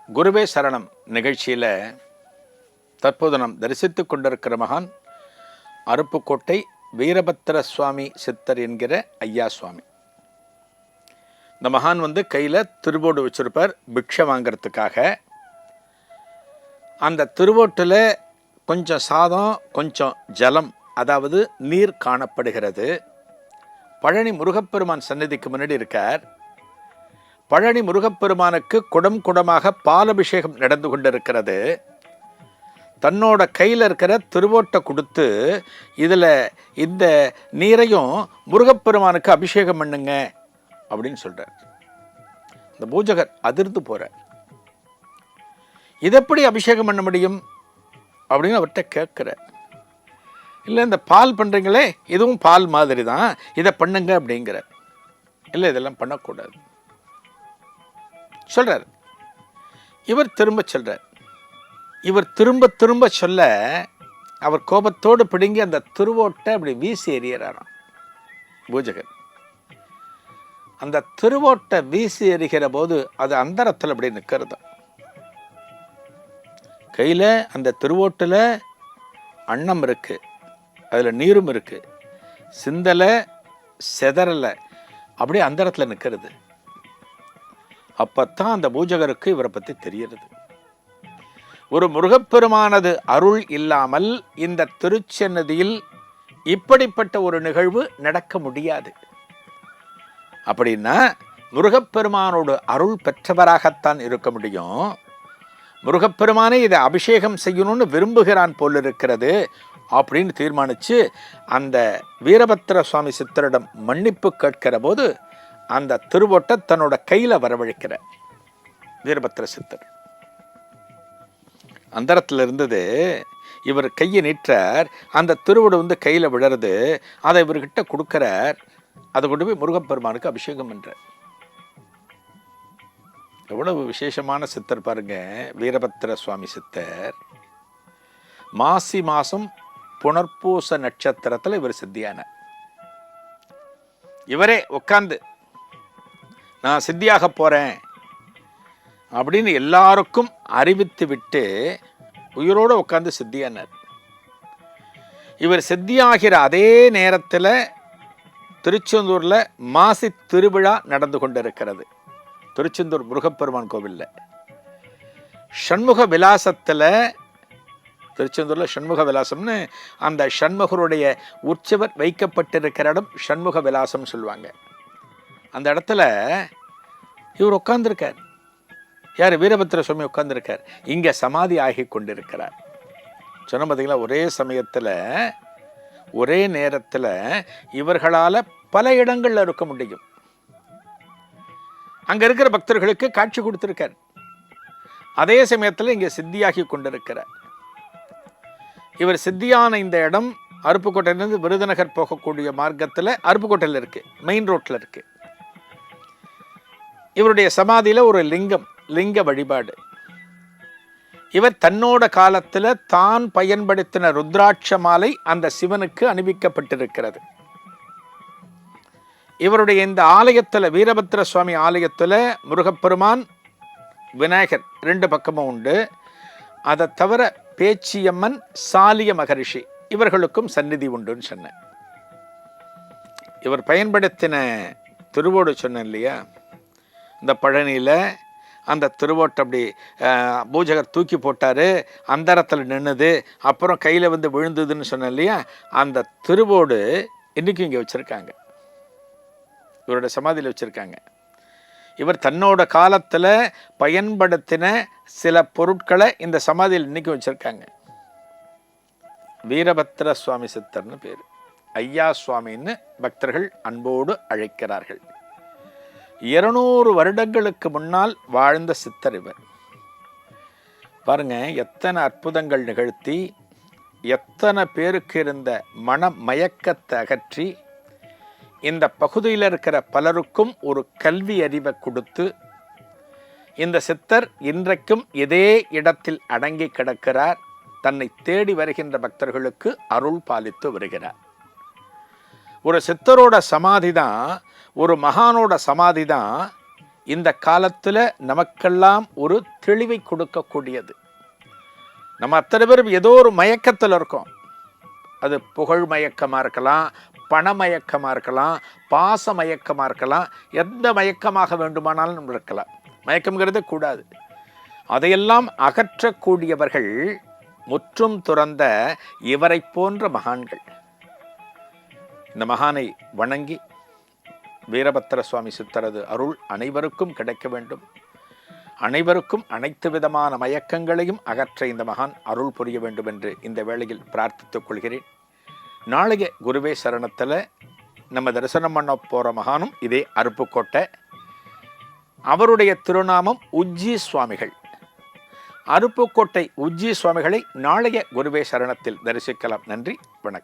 குருவே சரணம் நிகழ்ச்சியில் தற்போது நாம் தரிசித்து கொண்டிருக்கிற மகான் அருப்புக்கோட்டை வீரபத்திர சுவாமி சித்தர் என்கிற ஐயா சுவாமி. இந்த மகான் கையில் திருவோடு வச்சிருப்பார் பிக்ஷை வாங்கிறதுக்காக. அந்த திருவோட்டில் கொஞ்சம் சாதம் கொஞ்சம் ஜலம், அதாவது நீர் காணப்படுகிறது. பழனி முருகப்பெருமான் சந்நிதிக்கு முன்னாடி இருக்கார். பழனி முருகப்பெருமானுக்கு குடம் குடமாக பாலபிஷேகம் நடந்து கொண்டிருக்கிறது. தன்னோட கையில் இருக்கிற திருவோட்டை கொடுத்து இதில் இந்த நீரையும் முருகப்பெருமானுக்கு அபிஷேகம் பண்ணுங்க அப்படின்னு சொல்கிறார். இந்த பூஜகர் அதிர்ந்து போகிறார். இதெப்படி அபிஷேகம் பண்ண முடியும் அப்படின்னு அவர்கிட்ட கேட்குறார். இல்லை, இந்த பால் பண்ணுறீங்களே, இதுவும் பால் மாதிரி தான், இதை பண்ணுங்க அப்படிங்கிற. இல்லை, இதெல்லாம் பண்ணக்கூடாது சொல்கிறார். இவர் திரும்ப சொல்கிறார். இவர் திரும்ப திரும்ப சொல்ல அவர் கோபத்தோடு பிடுங்கி அந்த திருவோட்டை அப்படி வீசி எறிகிறாராம் பூஜகர். அந்த திருவோட்டை வீசி எறிகிற போது அது அந்தரத்தில் அப்படி நிற்கிறது. கையில் அந்த திருவோட்டில் அன்னம் இருக்கு, அதில் நீரும் இருக்கு, சிந்தலை செதறலை, அப்படியே அந்தரத்தில் நிற்கிறது. அப்பத்தான் அந்த பூஜகருக்கு இவரை பற்றி தெரிகிறது. ஒரு முருகப்பெருமானது அருள் இல்லாமல் இந்த திருச்சன்னதியில் இப்படிப்பட்ட ஒரு நிகழ்வு நடக்க முடியாது. அப்படின்னா முருகப்பெருமானோட அருள் பெற்றவராகத்தான் இருக்க முடியும். முருகப்பெருமானே இதை அபிஷேகம் செய்யணும்னு விரும்புகிறான் போல் இருக்கிறது அப்படின்னு தீர்மானித்து அந்த வீரபத்திர சுவாமி சித்தரிடம் மன்னிப்பு கேட்கிற போது அந்த திருவோட்டை தன்னோட கையில் வரவழைக்கிற வீரபத்திர சித்தர். அந்தரத்தில் இருந்தது. இவர் கையை நீட்டார். அந்த திருவோடு கையில் விழறது. அதை இவர்கிட்ட கொடுக்கிறார். அதை கொண்டு போய் முருகப்பெருமானுக்கு அபிஷேகம் பண்றார். எவ்வளவு விசேஷமான சித்தர் பாருங்க வீரபத்திர சுவாமி சித்தர். மாசி மாசம் புனர்பூச நட்சத்திரத்தில் இவர் சித்தியானார். இவரே உட்கார்ந்து நான் சித்தியாக போறேன் அப்படின்னு எல்லாருக்கும் அறிவித்து விட்டு உயிரோடு உட்கார்ந்து சித்தியானார். இவர் சித்தியாகிற அதே நேரத்தில் திருச்செந்தூரில் மாசி திருவிழா நடந்து கொண்டிருக்கிறது. திருச்செந்தூர் முருகப்பெருமான் கோவிலில் சண்முக விலாசத்தில், திருச்செந்தூரில் சண்முக விலாசம்னு அந்த சண்முகருடைய உற்சவர் வைக்கப்பட்டிருக்கிற இடம் சண்முக விலாசம் சொல்லுவாங்க. அந்த இடத்துல இவர் உட்கார்ந்துருக்கார். யார்? வீரபத்திர சுவாமி உட்கார்ந்துருக்கார். இங்கே சமாதி ஆகி கொண்டிருக்கிறார். சொன்ன பார்த்தீங்களா, ஒரே சமயத்தில் ஒரே நேரத்தில் இவர்களால் பல இடங்களில் இருக்க முடியும். அங்கே இருக்கிற பக்தர்களுக்கு காட்சி கொடுத்திருக்கார். அதே சமயத்தில் இங்கே சித்தியாகி கொண்டிருக்கிறார். இவர் சித்தியான இந்த இடம் அருப்புக்கோட்டையிலிருந்து விருதுநகர் போகக்கூடிய மார்க்கத்தில் அருப்புக்கோட்டையில் இருக்கு, மெயின் ரோட்டில் இருக்கு. இவருடைய சமாதியில் ஒரு லிங்க வழிபாடு. இவர் தன்னோட காலத்தில் தான் பயன்படுத்தின ருத்ராட்ச மாலை அந்த சிவனுக்கு அணிவிக்கப்பட்டிருக்கிறது. இவருடைய இந்த ஆலயத்தில், வீரபத்திர சுவாமி ஆலயத்தில் முருகப்பெருமான், விநாயகர் ரெண்டு பக்கமும் உண்டு. அதை தவிர பேச்சியம்மன், சாலிய மகரிஷி இவர்களுக்கும் சந்நிதி உண்டுன்னு சொன்னேன். இவர் பயன்படுத்தின திருவோடு சொன்னேன் இல்லையா, இந்த பழனியில் அந்த திருவோட்டை அப்படி பூஜகர் தூக்கி போட்டார், அந்தரத்தில் நின்றுது, அப்புறம் கையில் விழுந்ததுன்னு சொன்னேன் இல்லையா, அந்த திருவோடு இன்றைக்கும் இங்கே வச்சுருக்காங்க, இவரோட சமாதியில் வச்சுருக்காங்க. இவர் தன்னோட காலத்தில் பயன்படுத்தின சில பொருட்களை இந்த சமாதியில் இன்றைக்கும் வச்சுருக்காங்க. வீரபத்திர சுவாமி சித்தர்னு பேர். ஐயா சுவாமின்னு பக்தர்கள் அன்போடு அழைக்கிறார்கள். 200 வருடங்களுக்கு முன்னால் வாழ்ந்த சித்தர் இவர். பாருங்க, எத்தனை அற்புதங்கள் நிகழ்த்தி, எத்தனை பேருக்கு இருந்த மன மயக்கத்தை அகற்றி, இந்த பகுதியில் இருக்கிற பலருக்கும் ஒரு கல்வி அறிவை கொடுத்து, இந்த சித்தர் இன்றைக்கும் இதே இடத்தில் அடங்கி கிடக்கிறார். தன்னை தேடி வருகின்ற பக்தர்களுக்கு அருள் பாலித்து வருகிறார். ஒரு சித்தரோட சமாதி தான், ஒரு மகானோட சமாதி தான் இந்த காலத்தில் நமக்கெல்லாம் ஒரு தெளிவை கொடுக்கக்கூடியது. நம்ம அத்தனை பேரும் ஏதோ ஒரு மயக்கத்தில் இருக்கோம். அது புகழ் மயக்கமாக இருக்கலாம், பண மயக்கமாக இருக்கலாம், பாச மயக்கமாக இருக்கலாம், எந்த மயக்கமாக வேண்டுமானாலும் நம்ம இருக்கலாம். மயக்கம்ங்கிறது கூடாது. அதையெல்லாம் அகற்றக்கூடியவர்கள் முற்றும் துறந்த இவரை போன்ற மகான்கள். இந்த மகானை வணங்கி வீரபத்திர சுவாமி சித்தரது அருள் அனைவருக்கும் கிடைக்க வேண்டும். அனைவருக்கும் அனைத்து விதமான மயக்கங்களையும் அகற்ற இந்த மகான் அருள் புரிய வேண்டும் என்று இந்த வேளையில் பிரார்த்தித்துக் கொள்கிறேன். நாளைய குருவே சரணத்தில் நம்ம தரிசனம் பண்ண போகிற மகானும் இதே அருப்புக்கோட்டை. அவருடைய திருநாமம் உஜ்ஜி சுவாமிகள். அருப்புக்கோட்டை உஜ்ஜி சுவாமிகளை நாளைய குருவே சரணத்தில் தரிசிக்கலாம். நன்றி, வணக்கம்.